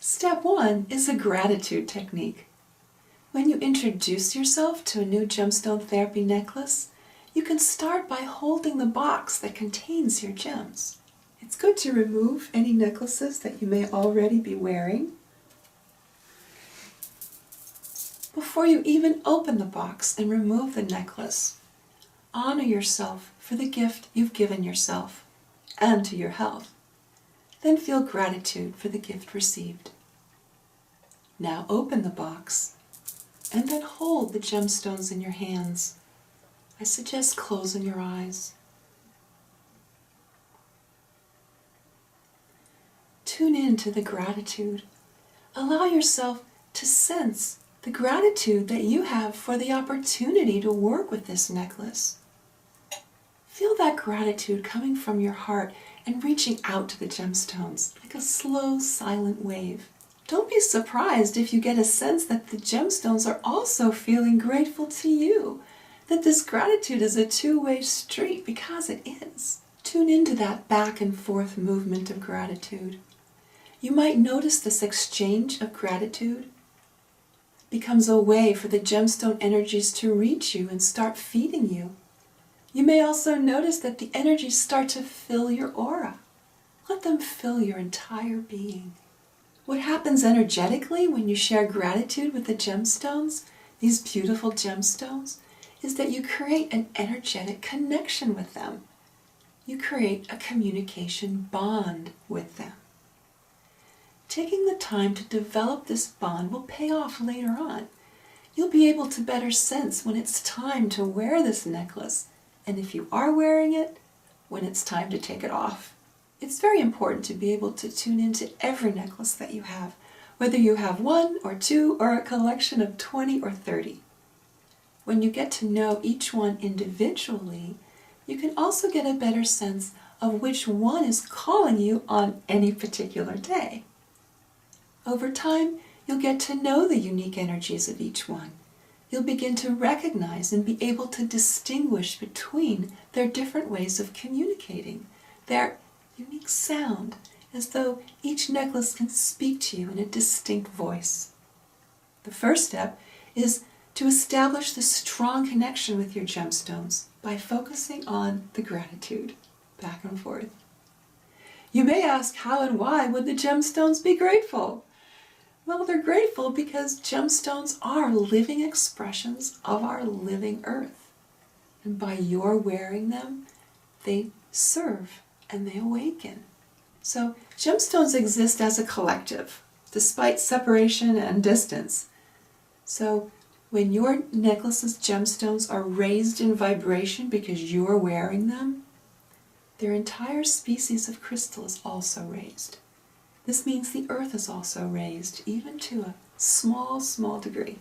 Step 1 is a gratitude technique. When you introduce yourself to a new gemstone therapy necklace, you can start by holding the box that contains your gems. It's good to remove any necklaces that you may already be wearing. Before you even open the box and remove the necklace, honor yourself for the gift you've given yourself and to your health. Then feel gratitude for the gift received. Now open the box and then hold the gemstones in your hands. I suggest closing your eyes. Tune in to the gratitude. Allow yourself to sense the gratitude that you have for the opportunity to work with this necklace. Feel that gratitude coming from your heart and reaching out to the gemstones like a slow, silent wave. Don't be surprised if you get a sense that the gemstones are also feeling grateful to you, that this gratitude is a two-way street, because it is. Tune into that back and forth movement of gratitude. You might notice this exchange of gratitude becomes a way for the gemstone energies to reach you and start feeding you. You may also notice that the energies start to fill your aura. Let them fill your entire being. What happens energetically when you share gratitude with the gemstones, these beautiful gemstones, is that you create an energetic connection with them. You create a communication bond with them. Taking the time to develop this bond will pay off later on. You'll be able to better sense when it's time to wear this necklace, and if you are wearing it, when it's time to take it off. It's very important to be able to tune into every necklace that you have, whether you have 1 or 2 or a collection of 20 or 30. When you get to know each one individually, you can also get a better sense of which one is calling you on any particular day. Over time, you'll get to know the unique energies of each one. You'll begin to recognize and be able to distinguish between their different ways of communicating, their unique sound, as though each necklace can speak to you in a distinct voice. The first step is to establish the strong connection with your gemstones by focusing on the gratitude, back and forth. You may ask, how and why would the gemstones be grateful? Well, they're grateful because gemstones are living expressions of our living earth. And by your wearing them, they serve and they awaken. So gemstones exist as a collective, despite separation and distance. So when your necklace's gemstones are raised in vibration because you're wearing them, their entire species of crystal is also raised. This means the earth is also raised, even to a small, small degree.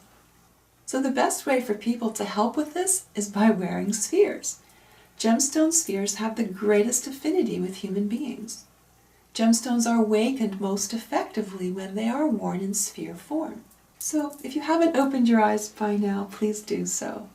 So the best way for people to help with this is by wearing spheres. Gemstone spheres have the greatest affinity with human beings. Gemstones are awakened most effectively when they are worn in sphere form. So if you haven't opened your eyes by now, please do so.